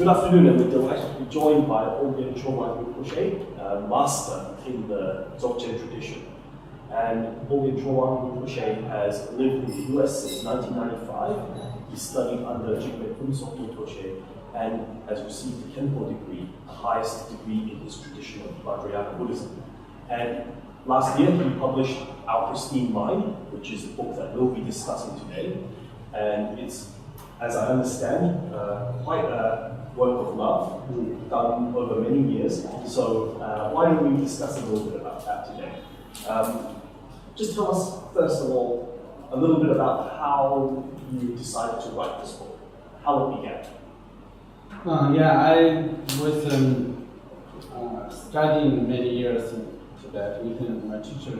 Good afternoon, and we're delighted to be joined by Orgyen Chowang Rinpoche, master in the Dzogchen tradition. And Orgyen Chowang Rinpoche has lived in the US since 1995. He studied under Jigme Phuntsok Rinpoche and has received the Khenpo degree, the highest degree in his tradition of Vajrayana Buddhism. And last year he published Our Pristine Mind, which is the book that we'll be discussing today. And it's, as I understand, quite a work of love done over many years. So why don't we discuss a little bit about that today? Just tell us, first of all, a little bit about how you decided to write this book, how it began. I was studying many years in Tibet with my teacher,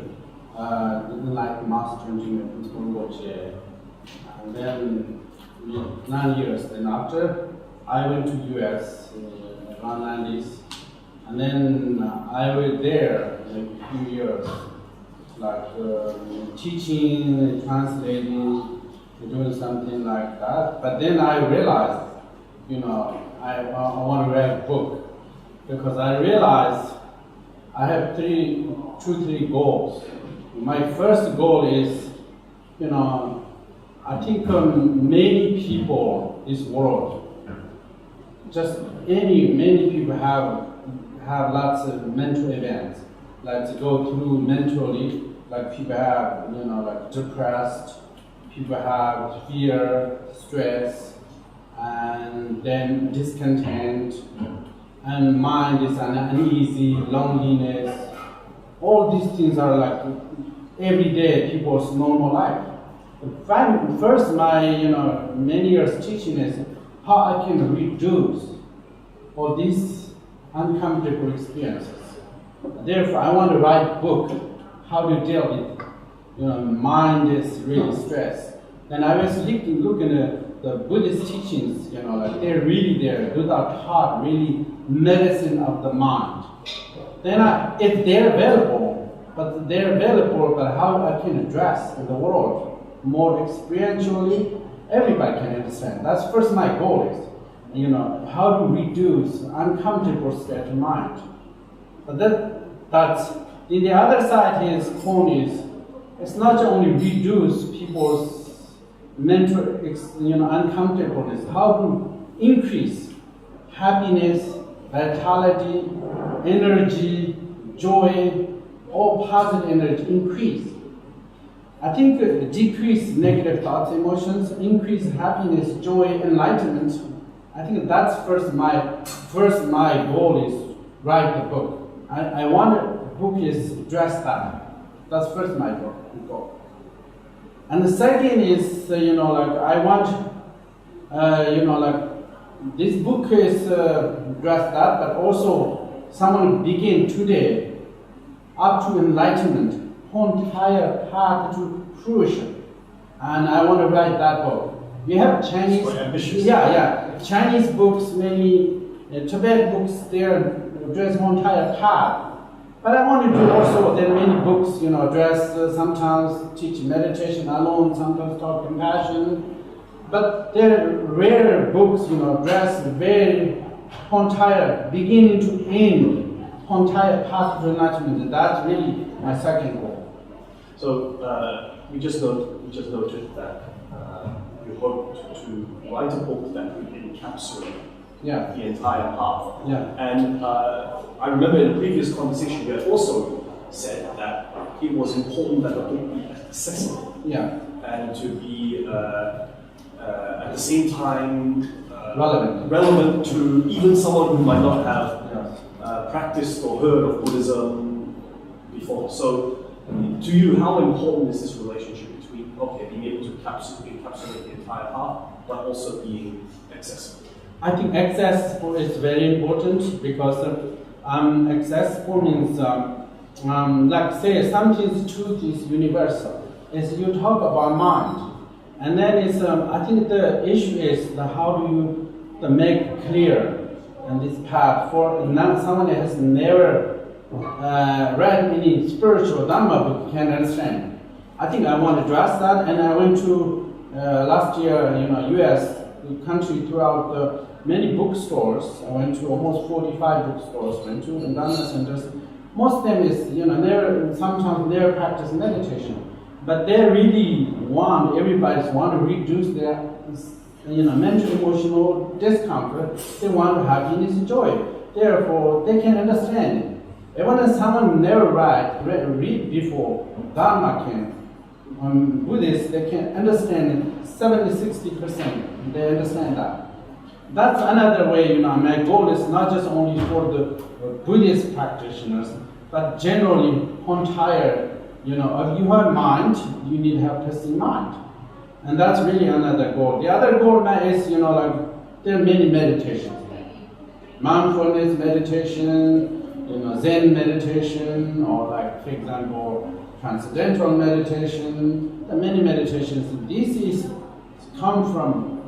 like Master Jigme Phuntsok Rinpoche. And then 9 years. Then after, I went to US around 90s, and then I was there like a few years, like teaching, translating, doing something like that. But then I realized, I want to write a book, because I realized I have two, three goals. My first goal is, I think many people in this world, many people have lots of mental events, like to go through mentally, like people have, like depressed, people have fear, stress, and then discontent, and mind is uneasy, loneliness. All these things are like everyday people's normal life. First, my many years teaching is how I can reduce all these uncomfortable experiences. Therefore, I want to write a book how to deal with mind is really stressed. Then I was looking at the Buddhist teachings, like they're really there. Buddha taught really medicine of the mind. Then if they're available, but how I can address in the world more experientially, everybody can understand. That's first my goal is, how to reduce uncomfortable state of mind. But that's in the other side is it's not only reduce people's mental uncomfortableness, how to increase happiness, vitality, energy, joy, all positive energy increase. I think decrease negative thoughts, emotions, increase happiness, joy, enlightenment. I think that's my goal is write the book. I want a book is address that. That's first my goal. And the second is I want this book is address that, but also someone begin today up to enlightenment. Whole entire path to fruition, and I want to write that book. We have Chinese, Chinese books, many Tibetan books. They address whole entire path. But I want to do also. There are many books, address sometimes teach meditation alone, sometimes talk compassion. But there are rare books, address very whole entire beginning to end, whole entire path to enlightenment. That's really my second goal. So we just noted that you hoped to write a book that would encapsulate the entire path. And I remember in a previous conversation you had also said that it was important that the book be accessible and to be at the same time relevant to even someone who might not have practiced or heard of Buddhism before. So to you, how important is this relationship between being able to encapsulate the entire path, but also being accessible? I think accessible is very important, because accessible means like say something's truth is universal. As you talk about mind, and then it's I think the issue is how do you make clear in this path for someone that has never read any spiritual Dharma book can understand. I think I want to address that, and I went to last year, US country throughout many bookstores. I went to almost 45 bookstores, went to and Dharma centers. Most of them is, sometimes never practice meditation. But they really everybody want to reduce their, mental, emotional discomfort. They want happiness and joy. Therefore, they can understand it. Even if someone never read before Dharma can, Buddhists, they can understand it 70-60%. They understand that. That's another way, my goal is not just only for the Buddhist practitioners, but generally entire, if you have mind, you need to have pristine mind. And that's really another goal. The other goal is, there are many meditations. Mindfulness meditation, Zen meditation, or for example, transcendental meditation. There are many meditations. This come from,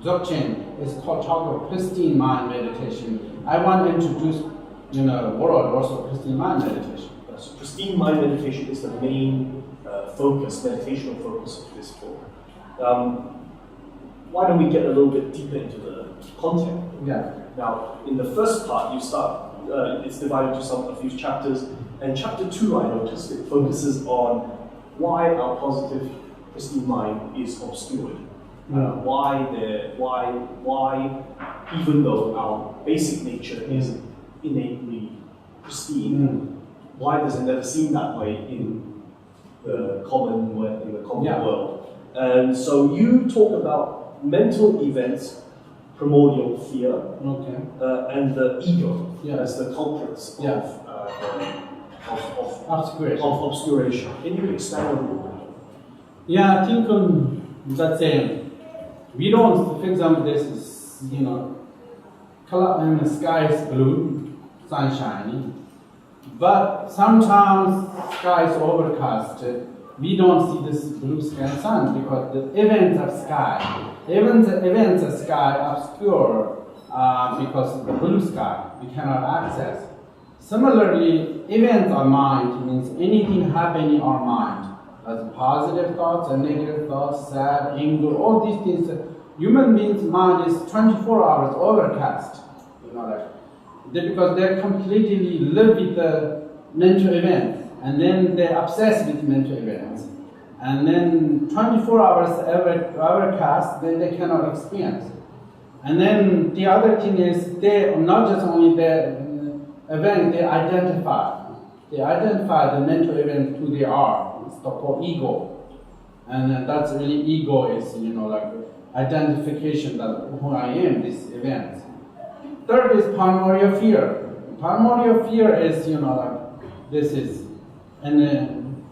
Dzogchen is called talk of pristine mind meditation. I want to introduce, world also pristine mind meditation. So pristine mind meditation is the main meditational focus of this talk. Why don't we get a little bit deeper into the content? Yeah. Now, in the first part, you start. It's divided into a few chapters, and chapter 2, I noticed, it focuses on why our positive pristine mind is obscured. Why, even though our basic nature is innately pristine, why does it never seem that way in the common world? And so you talk about mental events, primordial fear, and the ego as the culprits of obscuration. Can you expand on that? Yeah, I think that's it. We don't, for example, this is, color and the sky is blue, sunshiny, but sometimes sky is overcast. We don't see this blue sky and sun because the events of sky, events of sky obscure because of the blue sky, we cannot access. Similarly, events of mind means anything happening in our mind. As positive thoughts and negative thoughts, sad, anger, all these things. Human beings' mind is 24 hours overcast. Because they completely live with the mental events, and then they're obsessed with mental events. And then 24 hours overcast, then they cannot experience. And then the other thing is, they not just only the event, they identify. They identify the mental event who they are. It's called ego. And that's really ego is, identification that who I am, this event. Third is primordial fear. Primordial fear is, this is, and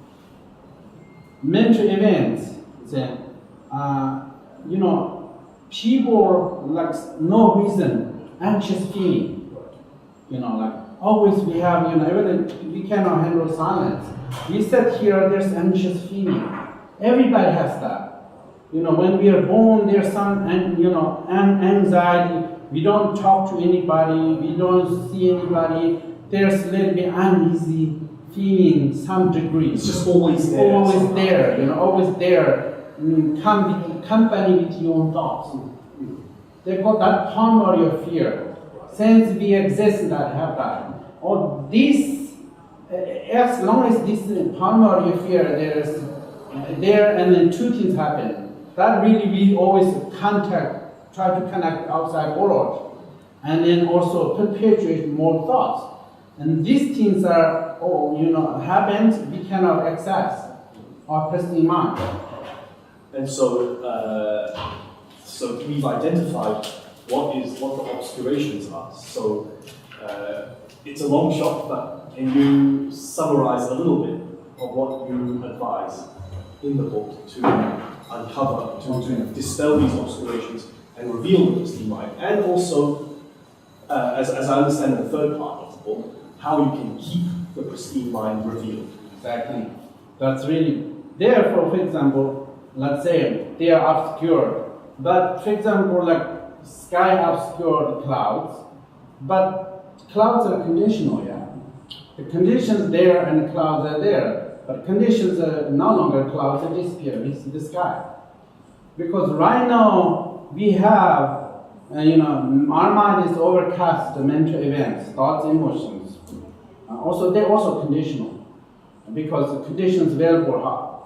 mental events, people no reason, anxious feeling, always we have, even we cannot handle silence. We said here, there's anxious feeling. Everybody has that. When we are born, there's some, anxiety. We don't talk to anybody. We don't see anybody. There's a little bit uneasy feeling, some degree. It's just always there. Always there. Always there. Company with your own thoughts. They got that primordial fear. Since we exist, that have that. Or this. As long as this primordial fear there, and then two things happen. That really we always try to connect outside world, and then also perpetuate more thoughts. And these things are, happens, we cannot access our pristine mind. And so we've identified what the obscurations are. So it's a long shot, but can you summarize a little bit of what you advise in the book to uncover, to dispel these obscurations and reveal the pristine mind? And also, as I understand in the third part of the book, how you can keep the pristine mind revealed. Exactly. That's really, therefore, for example, let's say they are obscure, but for example, sky obscure the clouds, but clouds are conditional, The conditions there and the clouds are there, but conditions are no longer clouds and disappear. We see the sky. Because right now we have our mind is overcast the mental events, thoughts, emotions. They're also conditional, because the conditions available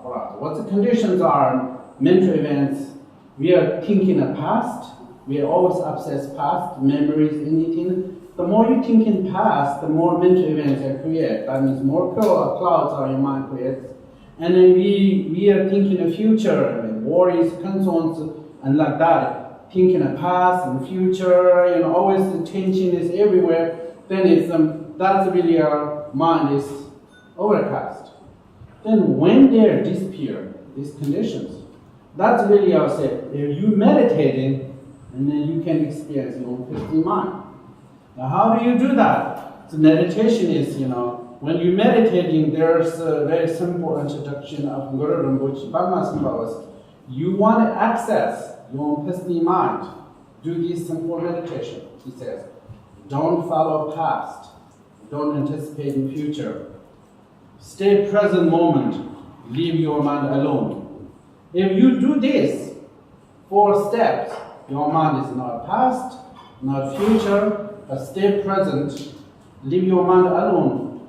for us. What the conditions are, mental events. We are thinking the past. We are always obsessed past, memories, anything. The more you think in past, the more mental events are created. That means more clouds are in mind creates. And then we are thinking the future, worries, concerns, and like that. Thinking the past and future, always the tension is everywhere. Then it's that's really our mind is overcast. Then when they disappear, these conditions, that's really our say. If you meditating, and then you can experience your own pristine mind. Now, how do you do that? So meditation is, when you're meditating, there's a very simple introduction of Guru Rinpoche, Padma. You want to access your own pristine mind. Do this simple meditation. He says, don't follow past. Don't anticipate in future. Stay present moment. Leave your mind alone. If you do this 4 steps, your mind is not past, not future, but stay present. Leave your mind alone.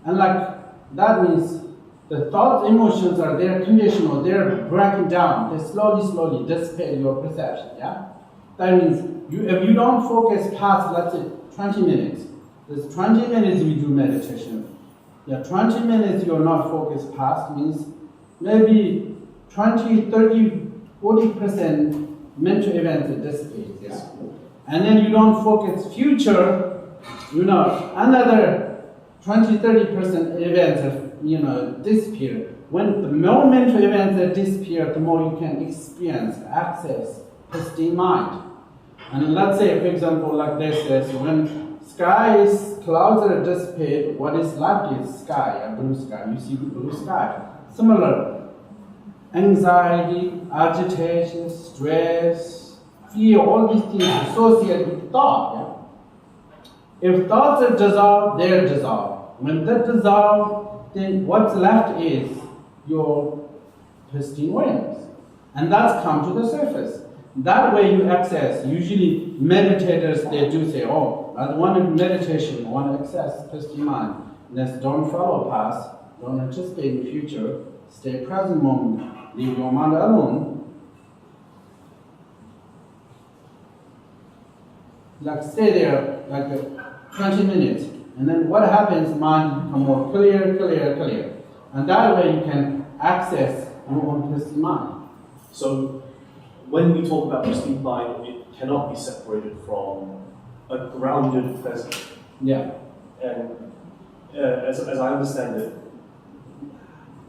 And that means the thoughts, emotions are there conditional, they're breaking down, they slowly dissipate your perception, yeah? That means if you don't focus past, let's say, 20 minutes, there's 20 minutes we do meditation. 20 minutes you're not focused past means maybe 20, 30, 40% mental events dissipate, yeah? And then you don't focus future, another 20, 30% events disappear. When the more mental events that disappear, the more you can experience, access, pristine mind. And let's say, for example, like this is when clouds are dissipate, what is left is sky, a blue sky. You see blue sky. Similar, anxiety, agitation, stress, fear, all these things associated with thought. Yeah? If thoughts are dissolved, they're dissolved. When they dissolve, then what's left is your pristine awareness. And that's come to the surface. That way you access, usually meditators, they do say, I want meditation, I want to access pristine mind. Let's don't follow past, don't anticipate in the future, stay present moment, leave your mind alone. Stay there 20 minutes. And then what happens, mind become more clear. And that way you can access your own pristine mind. So when we talk about pristine mind, it cannot be separated from a grounded presence. Yeah. And as I understand it,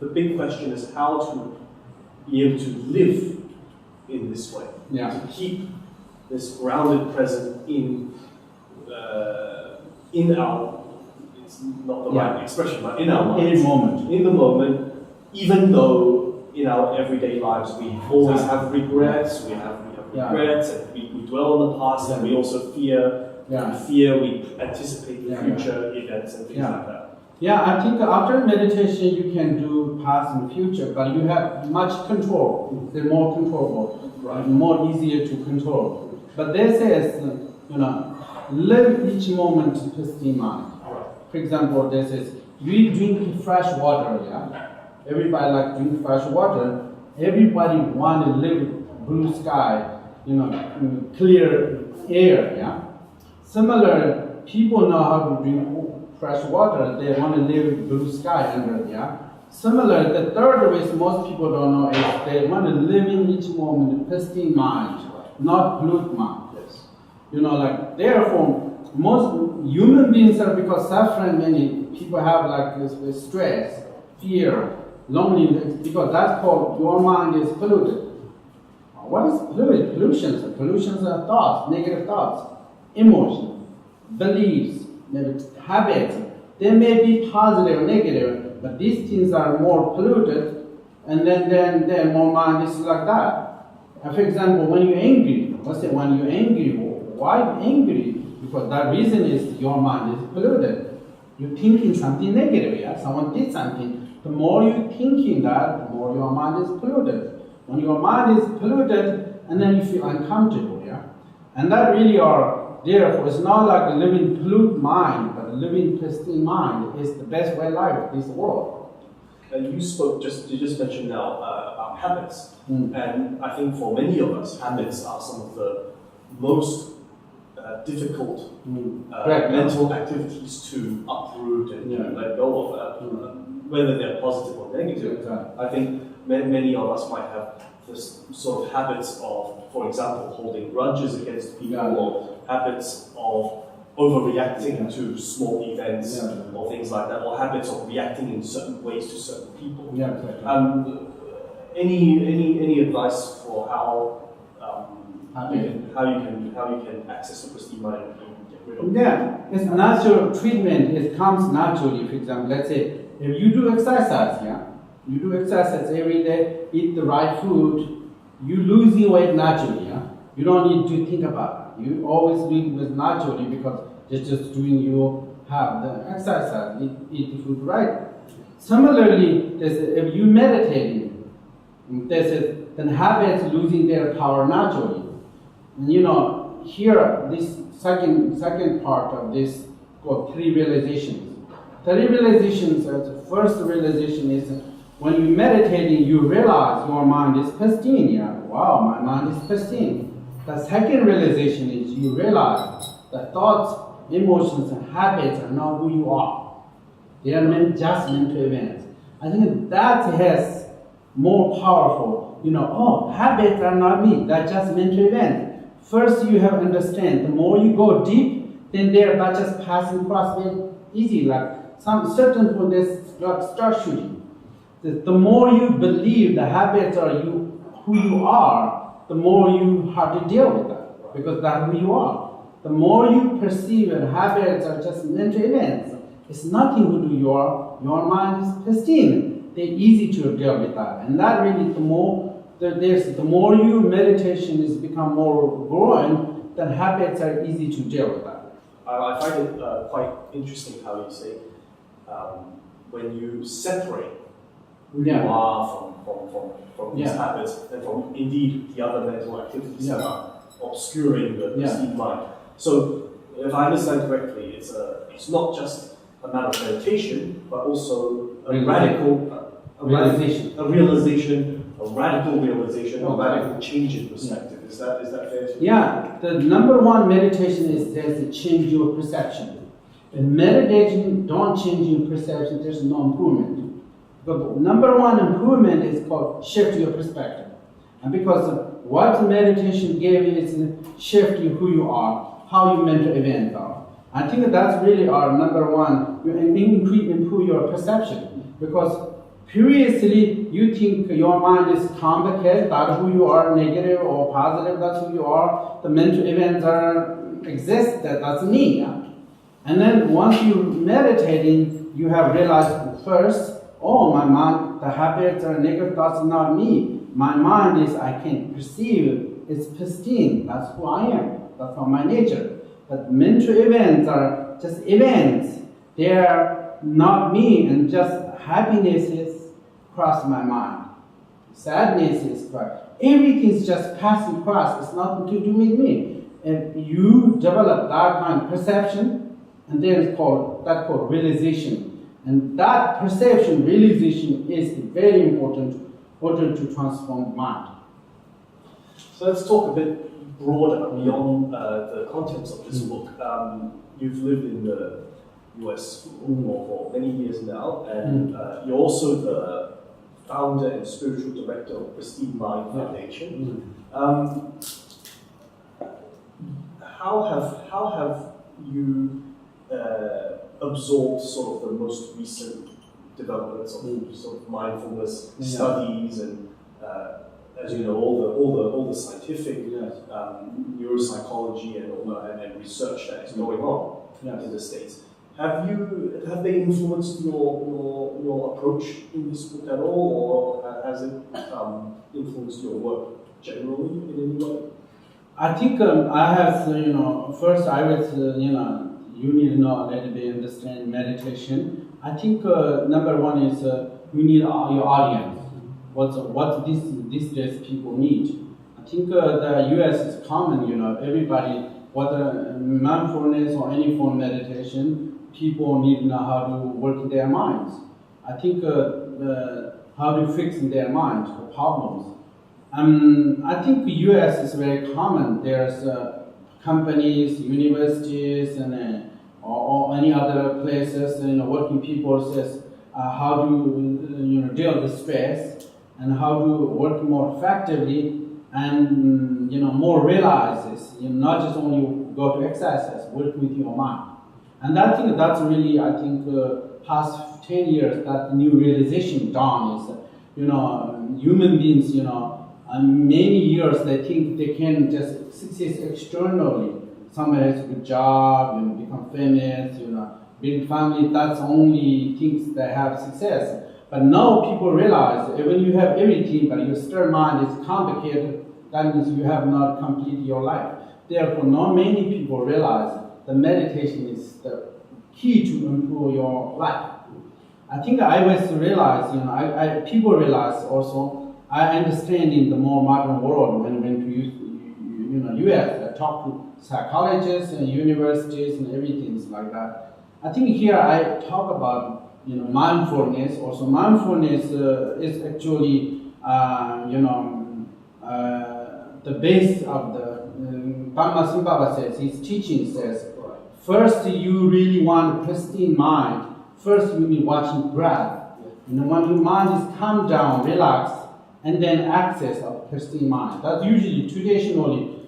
the big question is how to be able to live in this way. Yeah. To keep this grounded presence in our, it's not the right expression, but in our minds. In the moment, even though in our everyday lives we always have regrets, we have regrets, and we dwell on the past, and we also fear. We anticipate the future events and things like that. Yeah, I think after meditation you can do past and future, but you have much control. They're more controllable, right? More easier to control. But they say, live each moment in pristine mind. Right. For example, they say, you drink fresh water, Everybody like drink fresh water. Everybody want to live blue sky, clear air, Similar, people know how to drink fresh water. They want to live blue sky under, Similar, the third way most people don't know is they want to live in each moment pristine mind, not polluted mind. Yes. Therefore, most human beings are because suffering. Many people have this stress, fear, loneliness, because that's called your mind is polluted. What is polluted? Pollutions. Pollutions are thoughts, negative thoughts, emotions, beliefs, maybe habits. They may be positive or negative, but these things are more polluted, and then more mind is like that. For example, when you're angry, let's say when you're angry, why angry? Because that reason is your mind is polluted. You're thinking something negative, Someone did something. The more you're thinking that, the more your mind is polluted. When your mind is polluted, and then you feel uncomfortable, And that really are, therefore, it's not like a living polluted mind, but a living pristine mind is the best way of life in this world. And you just mentioned now about habits. And I think for many of us, habits are some of the most difficult mental activities to uproot and to let go of, whether they're positive or negative. I think many of us might have this sort of habits of, for example, holding grudges against people, or habits of overreacting to small events or things like that, or habits of reacting in certain ways to certain people. Any advice for how you can access the pristine mind and get rid of it? It's natural treatment. It comes naturally. For example, let's say if you do exercise, you do exercise every day, eat the right food, you lose your weight naturally. You don't need to think about it. You always lose it naturally because it's just doing you have the exercise, eat the food right. Similarly, if you meditating, then habits losing their power naturally. And here this second part of this called 3 realizations. 3 realizations. The first realization is when you're meditating, you realize your mind is pristine. Wow, my mind is pristine. The second realization is you realize the thoughts, emotions, and habits are not who you are. They are just mental events. I think that has more powerful. Habits are not me. That's just mental events. First, you have to understand. The more you go deep, then they're not just passing across very easy. Like some certain point, they start shooting. The more you believe the habits are who you are, the more you have to deal with that, because that's who you are. The more you perceive that habits are just mental events, it's nothing who you are. Your mind is pristine. They're easy to deal with that, and that really the more you meditation is become more growing, then habits are easy to deal with that. I find it quite interesting how you say when you separate who you are from these habits and from indeed the other mental activities that are obscuring the pristine mind. So if I understand correctly, it's not just a matter of meditation, but also a realization, a radical change in perspective. Is that fair to you? The number one meditation is to change your perception. If meditation don't change your perception, there's no improvement. But number one improvement is called shift your perspective. And because what meditation gave you is shift you who you are, how your mental events are. I think that's really our number one. You improve your perception. Because previously you think your mind is complicated, that's who you are, negative or positive, that's who you are. The mental events exist, that's me. And then once you meditating, you have realized first, my mind, the habits or negative thoughts are not me. My mind is, I can perceive, it's pristine. That's who I am. That's my nature. But mental events are just events. They are not me, and just happiness is cross my mind. Sadness is cross. Everything is just passing across. It's nothing to do with me. And you develop that kind of perception, and then that's called realization. And that perception, realization is very important in order to transform mind. So let's talk a bit broader beyond the contents of this book. You've lived in the US for many years now, and you're also the founder and spiritual director of Pristine Mind Foundation. How have you absorbed sort of the most recent developments of sort of mindfulness studies and as you know all the scientific neuropsychology and research that is going on in the States? Have they influenced your approach in this book at all, or has it influenced your work generally in any way? I think I have first I would you need to know a little bit understand meditation. I think number one is you need your audience. What these days people need. I think the US is common, everybody, whether mindfulness or any form of meditation, people need to know how to work their minds. I think how to fix their mind, the problems. I think the US is very common. There's companies, universities, and or any other places, working people says how to deal with stress and how to work more effectively and more realizes, not just only go to exercise, work with your mind. And I think that's really, past 10 years, that new realization dawn is, human beings, many years they think they can just succeed externally. Somebody has a good job, become famous, build family, that's only things that have success. But now people realize that when you have everything, but your still mind is complicated, that means you have not completed your life. Therefore, not many people realize that meditation is the key to improve your life. I think I was realized, people realize also, I understand in the more modern world when I went to US, I talked to psychologists and universities and everything like that. I think here I talk about mindfulness. Also, mindfulness is actually the base of the Bama Simbaba says. His teaching says, first you really want a pristine mind. First you need watching breath. When your mind is calm down, relax, and then access of pristine mind. That's usually traditionally,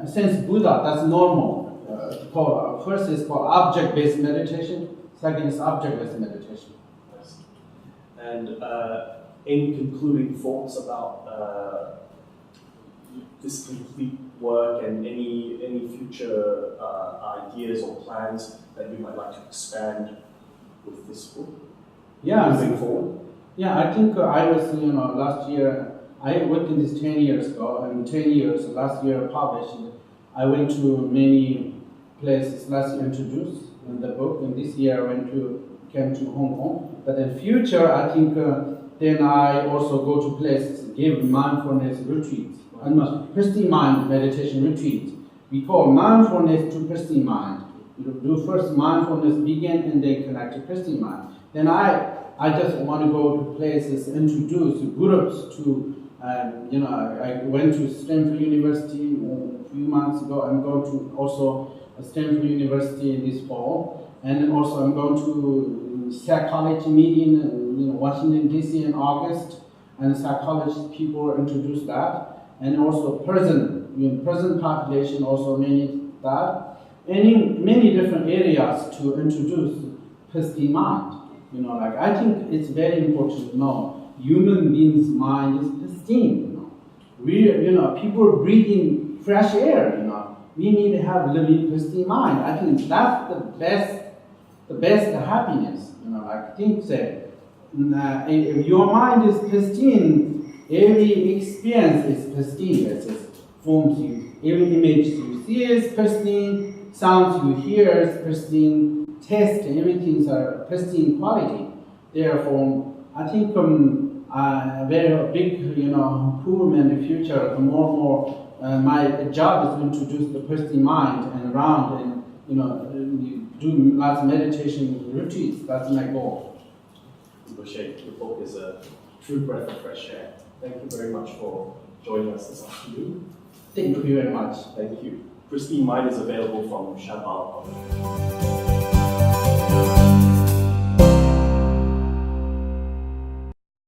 since Buddha, that's normal. First is called object-based meditation. Second is object-based meditation. Yes. And any concluding thoughts about this complete work and any future ideas or plans that you might like to expand with this book? Yeah, moving forward. Yeah, I think I was, last year, I worked in this 10 years ago, and 10 years, last year published, I went to many places, last year introduced in the book, and this year I came to Hong Kong. But in future, I think then I also go to places, give mindfulness retreats, and pristine mind meditation retreats. We call mindfulness to pristine mind. You do first mindfulness begin and then connect to pristine mind. Then I just want to go to places, introduce groups to, I went to Stanford University a few months ago. I'm going to also Stanford University this fall. And also I'm going to psychology meeting in Washington, D.C. in August. And psychology people introduce that. And also present population also many that. And in many different areas to introduce pristine mind. I think it's very important to know human beings' mind is pristine. People breathing fresh air. We need to have living pristine mind. I think that's the best happiness. Think said, if your mind is pristine, every experience is pristine. It forms you. Every image you see is pristine. Sounds you hear is pristine. Taste and everything are pristine quality. Therefore, I think a very big, improvement in the future. The more my job is to introduce the pristine mind and around, and do lots of meditation retreats. That's my goal. Rinpoche, your book is a true breath of fresh air. Thank you very much for joining us this afternoon. Thank you very much. Thank you. Pristine Mind is available from Shambhala.